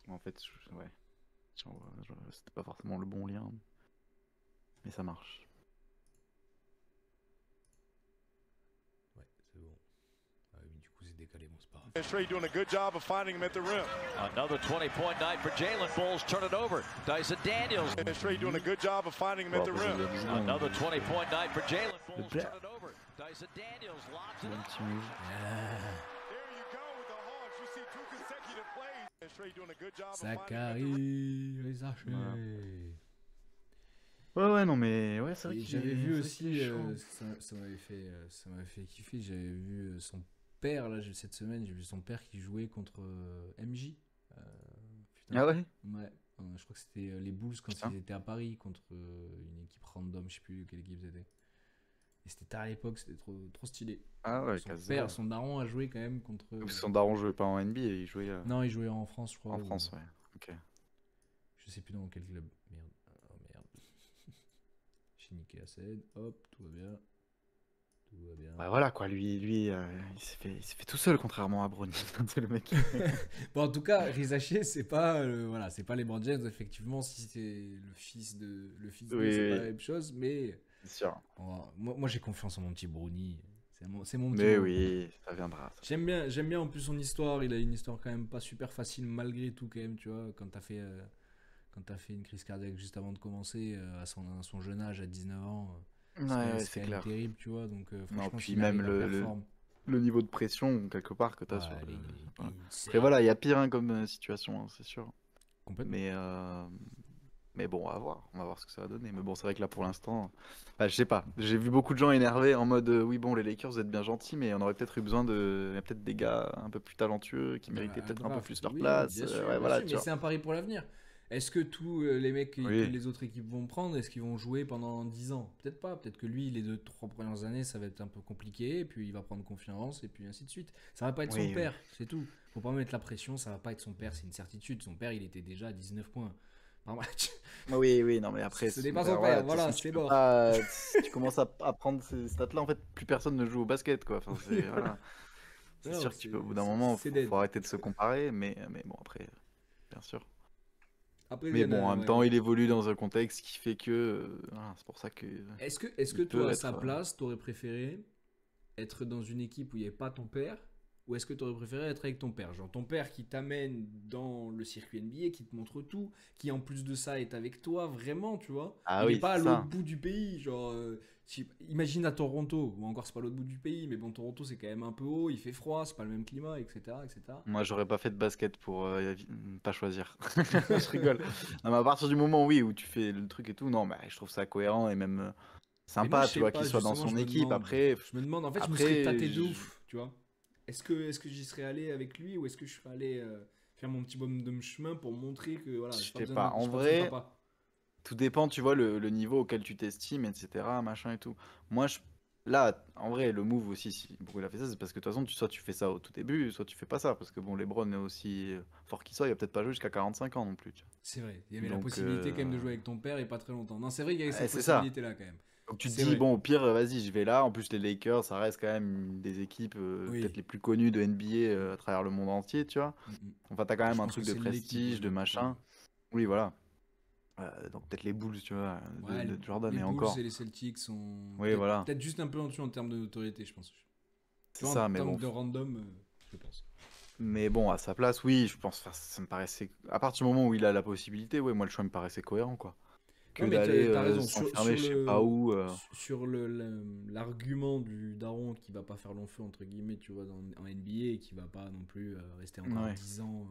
En fait, ouais. C'était pas forcément le bon lien, mais ça marche. Ouais, c'est bon. Ah oui, du coup, c'est décalé, bon, c'est pas grave. Straight doing a good job of finding him at the rim. Another 20-point night for Jalen. Bulls turn it over. Dyson Daniels. Straight doing a good job of finding him at the rim. Another 20-point night for Jalen. Bulls bla- turn it over. Dyson Daniels lobs it Un up. petit move. There you go with the Hawks. You see 2 consecutive plays. Straight doing a good job of finding him at the Zachary Rizaché. Ouais, non, mais ouais, c'est vrai Et qu'il j'avais est- vu c'est vrai qu'il aussi, est chaud. ça m'avait fait kiffer, j'avais vu son père, là, cette semaine, j'ai vu son père qui jouait contre MJ. Putain. Ah ouais? Ouais, je crois que c'était les Bulls quand Putain. ils étaient à Paris contre une équipe random, je sais plus quelle équipe c'était. Et c'était tard à l'époque, c'était trop stylé. Ah ouais, Son Kazza. père, son daron a joué quand même contre... Parce que son daron jouait pas en NBA, il jouait Non, il jouait en France, je crois. en ou- France, ouais. Ok. Je sais plus dans quel club. Merde. Oh merde. J'ai niqué la scène. Hop, tout va bien. Tout va bien. Ouais, voilà quoi, lui il s'est fait tout seul, contrairement à Brony. C'est le mec. Bon, en tout cas, Rizaché, c'est pas, voilà, c'est pas les LeBron James, effectivement, si c'est le fils de, Oui, c'est oui. pas la même chose, mais C'est sûr. moi j'ai confiance en mon petit Brownie. C'est mon petit Mais Brownie. oui, ça viendra. ça. J'aime bien en plus son histoire. Il a une histoire quand même pas super facile malgré tout quand même, tu vois. Quand t'as fait une crise cardiaque juste avant de commencer à son jeune âge, à 19 ans, Ouais, ouais, c'est c'est quand même clair. terrible, tu vois. Donc franchement, puis s'il même arrive à le- performe, Le niveau de pression, quelque part, que t'as ouais, sur il le... est voilà. insane. Après voilà, il y a pire hein, comme situation, hein, c'est sûr. Complètement. Mais bon, on va voir ce que ça va donner. Mais bon, c'est vrai que là pour l'instant, bah, je sais pas. J'ai vu beaucoup de gens énervés en mode oui bon les Lakers vous êtes bien gentils, mais on aurait peut-être eu besoin de, il y a peut-être des gars un peu plus talentueux qui méritaient peut-être un peu Draft, plus leur oui, place. bien sûr, Ouais bien voilà, sûr, tu mais vois. c'est un pari pour l'avenir. Est-ce que tous les mecs que Oui. les autres équipes vont prendre, est-ce qu'ils vont jouer pendant 10 ans? Peut-être pas. Peut-être que lui, les 2-3 premières années, ça va être un peu compliqué, et puis il va prendre confiance, et puis ainsi de suite. Ça va pas être Oui, son oui. père, c'est tout. Faut pas mettre la pression, ça va pas être son père, c'est une certitude. Son père, il était déjà à 19 points par match. Oui, non mais après, Ce n'est pas son père, voilà, c'est mort. Si tu commences à prendre ces stats-là, en fait, plus personne ne joue au basket, quoi. Enfin, c'est voilà. C'est Non, sûr que au bout d'un c'est- moment, c'est faut dead. arrêter de se comparer, mais bon après, bien sûr. Après, Mais il y en bon, a- en même ouais, temps, bon. il évolue dans un contexte qui fait que, voilà, c'est pour ça que. Est-ce que il peut toi, à être, sa place, t'aurais préféré être dans une équipe où il n'y avait pas ton père, ou est-ce que t'aurais préféré être avec ton père? Genre ton père qui t'amène dans le circuit NBA, qui te montre tout, qui en plus de ça est avec toi vraiment, tu vois. Ah Il oui, n'est pas à c'est l'autre ça. bout du pays, genre imagine à Toronto, ou encore c'est pas l'autre bout du pays, mais bon Toronto c'est quand même un peu haut, il fait froid, c'est pas le même climat, etc. etc. Moi, j'aurais pas fait de basket pour pas choisir. Je rigole. Non, mais à partir du moment, oui, où tu fais le truc et tout, non, mais je trouve ça cohérent et même Mais moi, sympa, je tu sais vois, pas, qu'il soit dans justement, son équipe. Après, je me demande, en fait, je me après, serais tâté de je- ouf, tu vois. Est-ce que j'y serais allé avec lui ou est-ce que je serais allé faire mon petit bonhomme de chemin pour montrer que voilà, Je j'ai sais besoin pas. de- En j'ai pas besoin de vrai, papa. tout dépend, tu vois, le niveau auquel tu t'estimes, etc., machin et tout. Moi, là, en vrai, le move aussi, si pourquoi il a fait ça, c'est parce que de toute façon, soit tu fais ça au tout début, soit tu fais pas ça. Parce que bon, LeBron est aussi fort qu'il soit, il a peut-être pas joué jusqu'à 45 ans non plus. Tu vois. C'est vrai, il y avait la Donc, possibilité quand même de jouer avec ton père et pas très longtemps. Non, c'est vrai qu'il y avait cette c'est ça. possibilité-là quand même. Donc tu te C'est dis, vrai. bon, au pire, vas-y, je vais là. En plus, les Lakers, ça reste quand même une des équipes Oui. peut-être les plus connues de NBA à travers le monde entier, tu vois. Mm, mm. Enfin, t'as quand même Je un pense truc que de c'est l'équipe, prestige, de ouais, machin. Oui, voilà. Donc peut-être les Bulls, tu vois, Ouais, de Jordan, les et Bulls encore. et les Celtics sont Oui, peut-être voilà. peut-être juste un peu en dessous en termes de notoriété, je pense. Tu C'est vois, ça, en mais termes bon. de random, je pense. Mais bon, à sa place, oui, je pense, enfin, ça me paraissait. À partir du moment où il a la possibilité, ouais, moi le choix me paraissait cohérent, quoi. Que Non, mais d'aller t'as raison. s'enfermer, je sais pas où. Sur l'argument du daron qui va pas faire long feu, entre guillemets, tu vois, en NBA et qui va pas non plus rester encore Ouais. 10 ans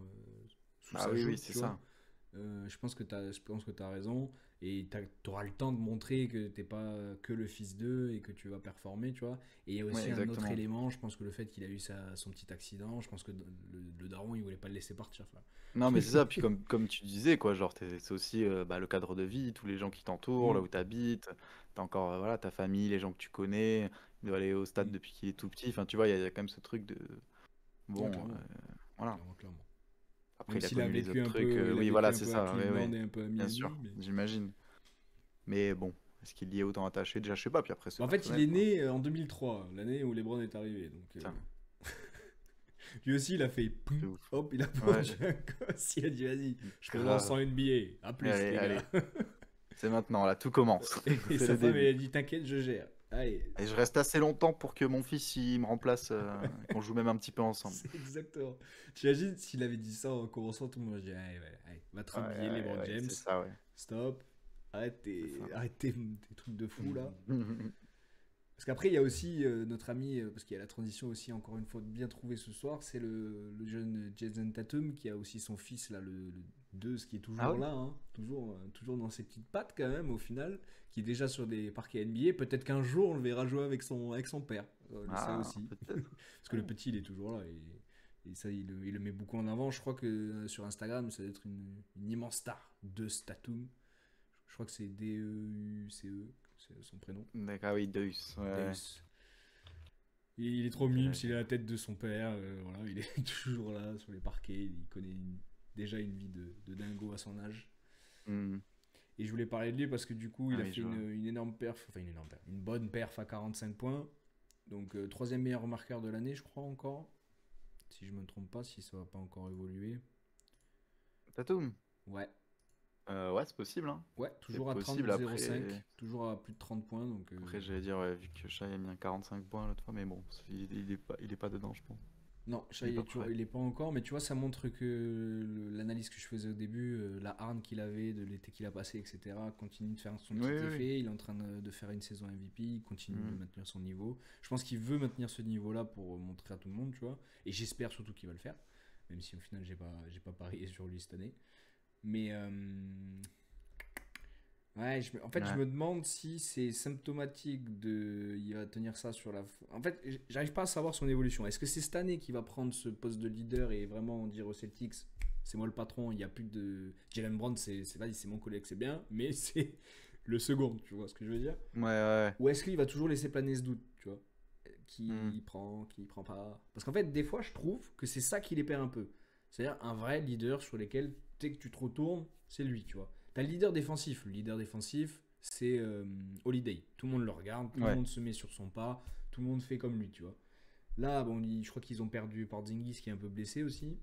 sous Ah sa oui, joue, oui, c'est tu vois. ça. Je pense que t'as raison. Et t'auras le temps de montrer que t'es pas que le fils d'eux et que tu vas performer, tu vois. Et il y a Ouais, aussi un autre exactement. élément, je pense que le fait qu'il a eu son petit accident, je pense que le daron, il voulait pas le laisser partir, ça. Non, mais c'est ça. Puis comme tu disais, quoi, genre, c'est aussi bah, le cadre de vie, tous les gens qui t'entourent, là Mm. où tu habites. T'as encore voilà, ta famille, les gens que tu connais. Il doit aller au stade Mm. depuis qu'il est tout petit. Enfin, tu vois, il y a quand même ce truc de. Ouais, Bon, clairement, voilà. clairement. Après, Même il a s'il a connu les vécu autres un trucs. peu, il a Oui, vécu voilà, un c'est peu à ça. Oui, Cleveland oui. et un peu à Bien Miami, sûr, mais... j'imagine. Mais bon, est-ce qu'il y est autant attaché? Déjà, je sais pas. Puis après, c'est En fait, il personnel, est quoi. né en 2003, l'année où LeBron est arrivé. Donc, Putain, lui aussi, il a fait poum, c'est ouf. hop, il a Ouais, vendu un gosse. Il a dit, vas-y, je te lance grave. en NBA. À plus, Allez, les allez. gars. C'est maintenant, là, tout commence. Et C'est sa le femme, elle début. a dit, t'inquiète, je gère. Allez, Et je reste assez longtemps pour que mon fils il me remplace, qu'on joue même un petit peu ensemble. c'est exactement. Tu imagines s'il avait dit ça en commençant, tout le monde aurait dit, allez, ouais, allez, va te Ouais, rhabiller, LeBron ouais, James. c'est ça, ouais. Stop. Arrête C'est ça. tes trucs de fou, là. Parce qu'après, il y a aussi notre ami, parce qu'il y a la transition aussi, encore une fois, bien trouvée ce soir, c'est le jeune Jason Tatum qui a aussi son fils, là, le 2, ce qui est Ah toujours ouais? là, hein, toujours dans ses petites pattes quand même, au final, qui est déjà sur des parquets NBA. Peut-être qu'un jour, on le verra jouer avec son père, ça Ah, aussi. peut-être. Parce que le petit, il est toujours là, et ça, il le met beaucoup en avant. Je crois que sur Instagram, ça doit être une immense star de Tatum. Je crois que c'est DEUCE, c'est son prénom. D'accord, ah oui, Deus. Ouais. Deus. Il est trop Ok, mime, ok. il est à la tête de son père, voilà, il est toujours là sur les parquets, il connaît déjà une vie de dingo à son âge. Hmm. Et je voulais parler de lui parce que du coup, il Ah a oui, fait je vois. une énorme perf, enfin une énorme perf, une bonne perf à 45 points. Donc troisième meilleur marqueur de l'année, je crois encore. Si je me trompe pas, si ça va pas encore évoluer. Tatum. Ouais, Ouais, c'est possible, hein. ouais, C'est toujours à possible. 30-0-5, toujours à plus de 30 points. Donc, Après j'allais dire, ouais, vu que Shai a mis un 45 points l'autre fois, mais bon, il est pas dedans, je pense. non, Il est pas toujours, prêt. il est pas encore, mais tu vois, ça montre que l'analyse que je faisais au début, la hargne qu'il avait de l'été qu'il a passé, etc., continue de faire son petit Oui, oui, effet. oui. Il est en train de faire une saison MVP, il continue de Hmm. maintenir son niveau. Je pense qu'il veut maintenir ce niveau-là pour montrer à tout le monde, tu vois, et j'espère surtout qu'il va le faire, même si au final, j'ai pas parié sur lui cette année. Mais ouais, en fait, je Ouais. me demande si c'est symptomatique de. Il va tenir ça sur la. En fait, j'arrive pas à savoir son évolution. Est-ce que c'est cette année qu'il va prendre ce poste de leader et vraiment dire aux Celtics, c'est moi le patron, il n'y a plus de. Jalen Brown, vas-y, c'est mon collègue, c'est bien, mais c'est le second, tu vois ce que je veux dire? Ouais, ouais. Ou est-ce qu'il va toujours laisser planer ce doute, tu vois? Hmm. Qui prend pas. Parce qu'en fait, des fois, je trouve que c'est ça qui les perd un peu. C'est-à-dire un vrai leader sur lesquels, dès que tu te retournes, c'est lui, tu vois. T'as le leader défensif. Le leader défensif, c'est Holiday. Tout le monde le regarde, tout le Ouais. monde se met sur son pas, tout le monde fait comme lui, tu vois. Là, bon, je crois qu'ils ont perdu Porzingis qui est un peu blessé aussi.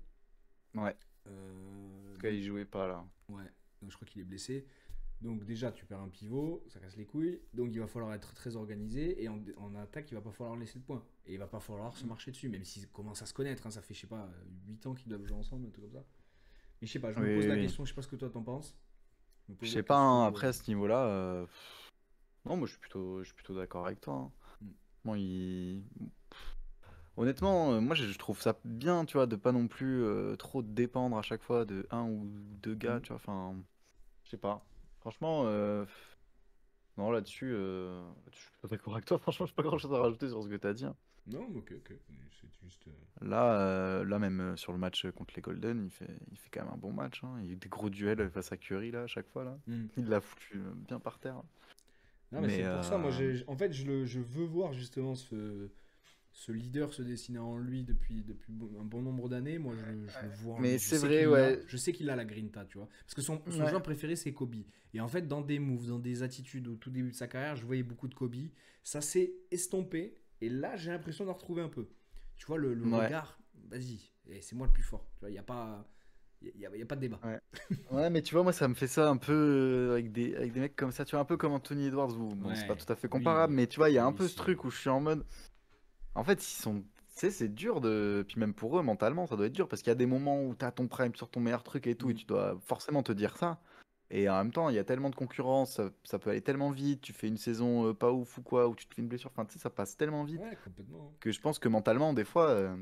Ouais. Euh, En tout cas, il jouait pas là. ouais, donc je crois qu'il est blessé. Donc déjà, tu perds un pivot, ça casse les couilles. Donc il va falloir être très organisé. Et en attaque, il va pas falloir laisser de points. Et il va pas falloir se marcher dessus, même s'ils commencent à se connaître. Hein, ça fait, je sais pas, 8 ans qu'ils doivent jouer ensemble, un truc comme ça. Mais je sais pas, je me Oui, pose la oui. question, je sais pas ce que toi t'en penses. Je me pose Je la sais pas, hein, question, après à ce niveau-là, non, moi je suis plutôt d'accord avec toi, hein. Mm. Bon, honnêtement, moi je trouve ça bien, tu vois, de pas non plus trop dépendre à chaque fois de un ou deux gars, Mm. tu vois, enfin, je sais pas. Franchement, non, là-dessus, je suis pas d'accord avec toi, franchement, j'ai pas grand-chose à rajouter sur ce que t'as dit, hein. Non, mais ok, ok. C'est juste. Là même sur le match contre les Golden, il fait quand même un bon match, hein. Il y a eu des gros duels face à Curry, là, à chaque fois, là. Mm. Il l'a foutu bien par terre. Non, mais Mais c'est pour ça, moi, en fait, je veux voir justement ce leader se dessiner en lui depuis un bon nombre d'années. Moi, je le vois en mais lui. c'est vrai, ouais. Je sais qu'il a la grinta, tu vois. Parce que son Ouais. joueur préféré, c'est Kobe. Et en fait, dans des moves, dans des attitudes au tout début de sa carrière, je voyais beaucoup de Kobe. Ça s'est estompé. Et là, j'ai l'impression d'en retrouver un peu. Tu vois, le Ouais. regard, vas-y, et c'est moi le plus fort. Tu vois, il n'y a pas. Il y a pas de débat. Ouais. Ouais, mais tu vois, moi, ça me fait ça un peu avec des mecs comme ça, tu vois, un peu comme Anthony Edwards, où, bon, c'est pas Ouais, tout à fait oui, comparable, mais tu vois, il y a un oui, peu ce si. truc où je suis en mode. En fait, ils sont. Tu sais, c'est dur de. Puis même pour eux, mentalement, ça doit être dur, parce qu'il y a des moments où t'as ton prime sur ton meilleur truc et tout, et Mm. tu dois forcément te dire ça. Et en même temps, il y a tellement de concurrence, ça peut aller tellement vite, tu fais une saison pas ouf ou quoi, ou tu te fais une blessure, enfin, tu sais, ça passe tellement vite Ouais, complètement. que je pense que mentalement, des fois,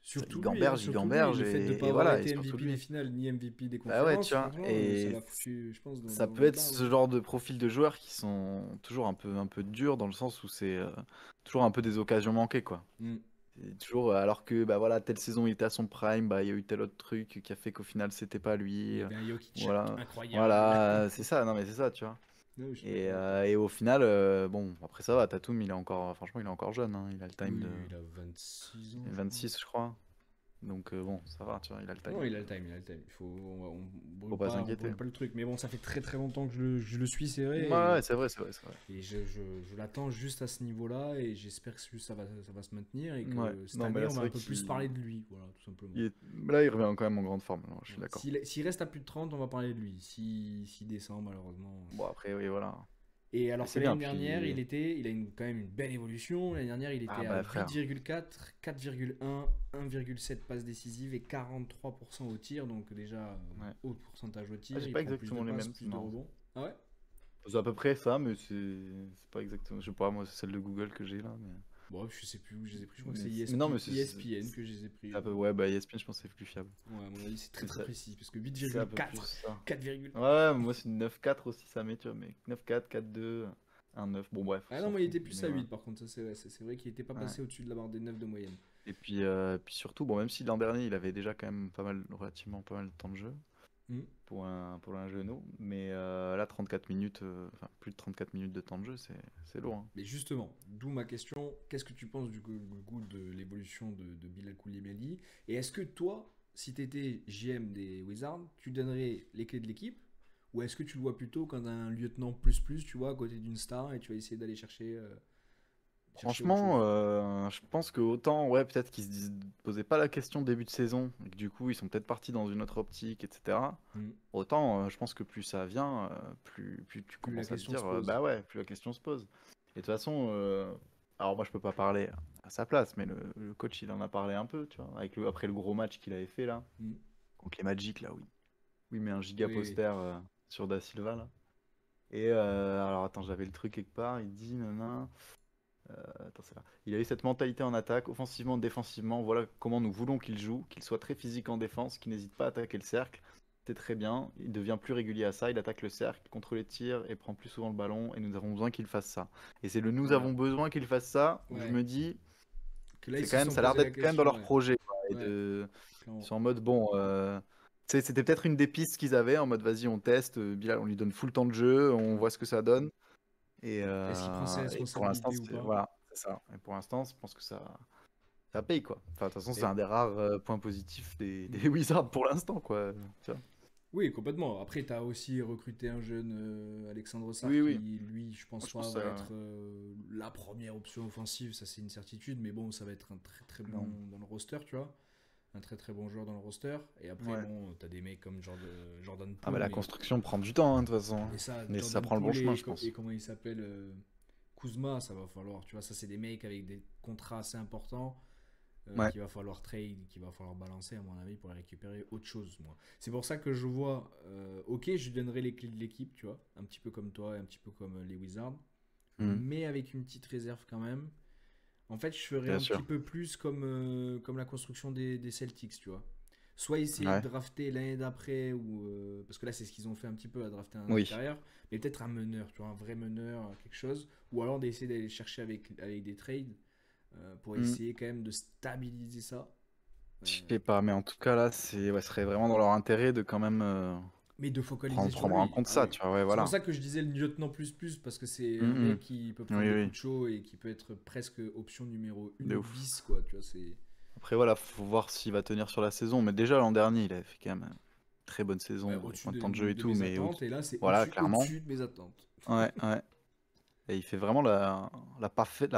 Surtout il lui, hein, gamberge, surtout lui, gamberge, le fait de ne pas et avoir voilà, et été surtout MVP lui. des finales ni MVP des Bah ouais, conférences, tu vois, franchement, ça et l'a foutu, je pense, ça dans peut le être bas. ce Ouais. genre de profil de joueurs qui sont toujours un peu durs dans le sens où c'est toujours un peu des occasions manquées, quoi. Mm. C'est toujours, alors que bah voilà, telle saison il était à son prime, bah il y a eu tel autre truc qui a fait qu'au final c'était pas Il lui. y avait un Jokic Voilà, incroyable. voilà, c'est ça, non mais c'est ça, tu vois. Non, je suis Et, d'accord avec toi. et au final, bon, après ça va, Tatum, il est encore, franchement, il est encore jeune, hein, il a le time Oui, de il a 26 ans. je crois. 26, je crois. Donc bon, ça va, tu vois, il a le time. Non, il a le time, il a le time. On Faut brûle pas pas, on s'inquiéter. brûle pas le truc. Mais bon, ça fait très très longtemps que je le suis, c'est vrai. Ouais, c'est vrai, c'est vrai, c'est vrai. Et je l'attends juste à ce niveau-là. Et j'espère que ça va se maintenir. Et que Ouais. cette Non, mais année, là, on c'est va un vrai peu plus qu'il parler de lui. Voilà, tout simplement. là, il revient quand même en grande forme, non, je suis Voilà. d'accord. S'il reste à plus de 30, on va parler de lui. S'il descend, malheureusement. Bon, après, oui, voilà. Et alors Mais que c'est l'année bien, dernière, puis- il a quand même une belle évolution. L'année dernière, il était Ah à bah, frère. 8,4, 4,1, 1,7 passes décisives et 43% au tir. Donc déjà, Ouais. haut pourcentage au tir. j'ai il pas prend plus exactement de les passes, mêmes, plus de non. rebonds. Ah ouais? C'est à peu près ça, mais c'est pas exactement. Je sais pas, moi, c'est celle de Google que j'ai là. Mais, Bon, je sais plus où je les ai pris. Je crois que mais c'est mais non, mais ESPN que je les ai pris. c'est un peu. Ouais, bah, ESPN, je pense que c'est plus fiable. Ouais, à mon avis, c'est très très C'est- précis. Parce que C'est un peu 8,4, plus ça. 4,1. Ouais, moi, c'est 9,4 aussi, ça met, tu vois, mais 9,4, 4,2, 1,9. Bon, bref. Ah on non, s'en moi il fout, était plus mais à ouais. 8 par contre. Ça, c'est vrai. C'est vrai qu'il était pas Ouais. passé au-dessus de la barre des 9 de moyenne. Et puis surtout, bon, même si l'an dernier, il avait déjà quand même relativement pas mal de temps de jeu Hmm. pour un genou, mais là, 34 minutes, enfin, plus de 34 minutes de temps de jeu, c'est lourd, hein. Mais justement, d'où ma question, qu'est-ce que tu penses du goût de l'évolution de Bilal Koulibaly? Et est-ce que toi, si tu étais GM des Wizards, tu donnerais les clés de l'équipe? Ou est-ce que tu le vois plutôt comme un lieutenant plus, tu vois, à côté d'une star et tu vas essayer d'aller chercher autre Franchement, chose? je pense que autant, ouais, peut-être qu'ils se posaient pas la question début de saison, et que du coup, ils sont peut-être partis dans une autre optique, etc. Hmm. Autant, je pense que plus ça vient, plus tu Plus la commences à te question dire, se pose. bah ouais, plus la question se pose. Et de toute façon, alors moi, je peux pas parler à sa place, mais le coach, il en a parlé un peu, tu vois, après le gros match qu'il avait fait là, Hmm. contre les Magic, là, oui. Oui, mais un giga Oui, oui. poster sur Da Silva, là. Et alors, attends, j'avais le truc quelque part, il dit, nanana. Attends, c'est là. Il a eu cette mentalité en attaque, offensivement, défensivement. Voilà comment nous voulons qu'il joue, qu'il soit très physique en défense, qu'il n'hésite pas à attaquer le cercle. C'est très bien. Il devient plus régulier à ça. Il attaque le cercle, il contrôle les tirs et prend plus souvent le ballon. Et nous avons besoin qu'il fasse ça. Et c'est le nous Voilà. avons besoin qu'il fasse ça où je Ouais. me dis, Que là, c'est ils quand se même, sont ça a l'air posé la d'être quand même dans question, leur ouais. projet, quoi, et Ouais, ils clairement. sont en mode bon. C'était peut-être une des pistes qu'ils avaient en mode vas-y, on teste. Bilal, on lui donne full temps de jeu, on voit ce que ça donne. Et, Est-ce qu'il prend ses pour l'instant, responsabilités ou pas? voilà, c'est ça. Et pour l'instant, je pense que ça paye, quoi. Enfin, de toute façon, c'est Et- un des rares points positifs des Mm. Wizards pour l'instant, quoi. Tu vois. Oui, complètement. Après, tu as aussi recruté un jeune Alexandre Sarr Oui, oui. qui, lui, je pense Moi, je pas, pense va que ça- être la première option offensive. Ça, c'est une certitude. Mais bon, ça va être un très très bon Non. dans le roster, tu vois. Un très très bon joueur dans le roster. Et après, Ouais. bon, tu as des mecs comme Jordan Ah, Poole. mais la mais- construction prend du temps, hein, de toute façon. et ça, Mais ça Jordan prend le bon Poole chemin, et, je pense. et comment il s'appelle Kuzma, ça va falloir. Tu vois, ça, c'est des mecs avec des contrats assez importants. Ouais. Qu'il va falloir trade, qu'il va falloir balancer à mon avis pour aller récupérer autre chose, moi. C'est pour ça que je vois, ok, je lui donnerai les clés de l'équipe, tu vois, un petit peu comme toi et un petit peu comme les Wizards, Mhm. mais avec une petite réserve quand même. En fait, je ferais Bien un sûr. petit peu plus comme la construction des Celtics, tu vois. Soit essayer Ouais. de drafter l'année d'après, ou parce que là, c'est ce qu'ils ont fait un petit peu à drafter un Oui. intérieur, mais peut-être un meneur, tu vois, un vrai meneur, quelque chose, ou alors d'essayer d'aller chercher avec des trades. Pour Mhm. essayer quand même de stabiliser ça. Je sais pas, mais en tout cas, là, ce serait vraiment dans leur intérêt de quand même Mais de focaliser sur prendre en lui. compte Ah ça, oui. tu vois. Ouais, C'est voilà. pour ça que je disais le lieutenant plus parce que c'est un Mhm. mec qui peut prendre Oui, des oui. coups de chaud et qui peut être presque option numéro 1 De ou ouf. 10, quoi. Tu vois, c'est... Après, voilà, faut voir s'il va tenir sur la saison. Mais déjà, l'an dernier, il avait fait quand même une très bonne saison, Ouais, avec au-dessus moins de temps de jeu et de tout. mes Mais attentes. Et là, c'est voilà, clairement. au-dessus de mes attentes. Ouais, ouais. Et il fait vraiment la parfaite.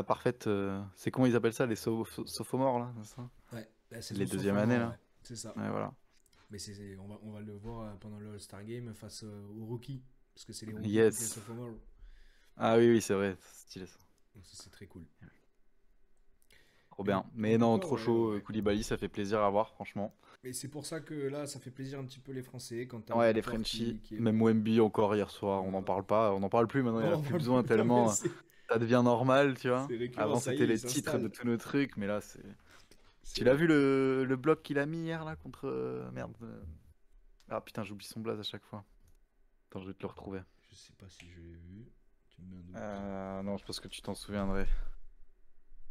C'est comment ils appellent ça, les sophomores, là, c'est ça? Ouais, la saison Les deuxième sophomore, années, là. ouais. C'est ça. Ouais, voilà. Mais on va le voir pendant le All-Star Game face aux rookies. Parce que c'est les rookies Yes. contre les sophomores. Ah oui, oui, c'est vrai, c'est stylé ça. Donc ça, c'est très cool. Trop Et bien. en Mais tout non, cas, trop ouais, chaud, ouais. Koulibaly, ça fait plaisir à voir, franchement. Mais c'est pour ça que là, ça fait plaisir un petit peu les Français quand t'as Ouais, les Victor Frenchies, qui est même là. Wemby encore hier soir, on n'en parle pas, on n'en parle plus maintenant, il n'y en a On plus va besoin plus- non, mais tellement ça devient normal, tu vois. c'est récurrent, Avant ça y c'était est, il les titres de s'installe. tous nos trucs, mais là c'est Tu l'as vu le bloc qu'il a mis hier là contre. Merde. Ah putain, j'oublie son blaze à chaque fois. Attends, je vais te le retrouver. Je sais pas si je l'ai vu. Tu me mets un doute. Non, je pense que tu t'en souviendrais.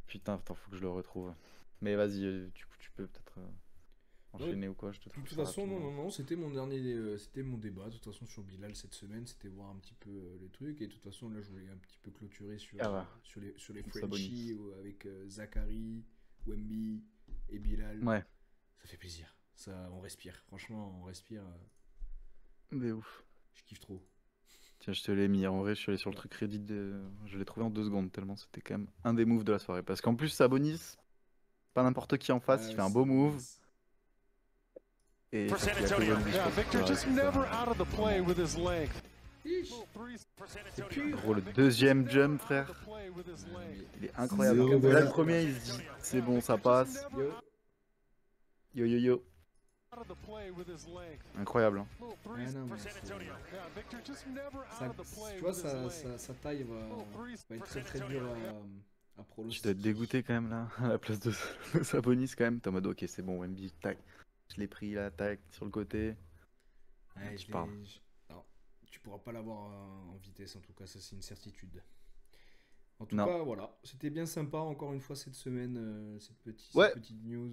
Putain, attends, faut que je le retrouve. Mais vas-y, tu peux peut-être enchaîner ou quoi, je te De trouve toute ça façon, rapidement. non, c'était mon dernier, c'était mon débat. De toute façon, sur Bilal cette semaine, c'était voir un petit peu les trucs. Et de toute façon, là, je voulais un petit peu clôturer sur, Ah ouais. sur les On Frenchies avec Zachary, Wemby et Bilal. Ouais, Ça fait plaisir. Ça, on respire. Franchement, on respire. mais ouf. Je kiffe trop. Tiens, je te l'ai mis. En vrai, je suis allé sur le truc Reddit. Je l'ai trouvé en 2 secondes, tellement c'était quand même un des moves de la soirée. Parce qu'en plus, Sabonis, pas n'importe qui en face, il fait un beau move. Et For ça San fait la Antonio. deuxième Yeah, discours. Victor just never out of the play with his length. For San Antonio. Gros, le deuxième jump, frère, il est incroyable. Zéro, Là, voilà. le premier, il se dit, c'est bon, ça passe. Yo. Yo yo yo. Incroyable. Hein. Ah non, mais For San Antonio. tu vois, sa taille va être très très dure à Tu pronostiquer. dois être dégoûté quand même là, à la place de Sabonis quand même. T'es en mode ok, c'est bon, Wemby, tac. Je l'ai pris là, tac, sur le côté. Ouais, Tu parles. Non, tu pourras pas l'avoir en vitesse, en tout cas, ça c'est une certitude. En tout Non. cas, voilà, c'était bien sympa encore une fois cette semaine, cette Ouais. petite news.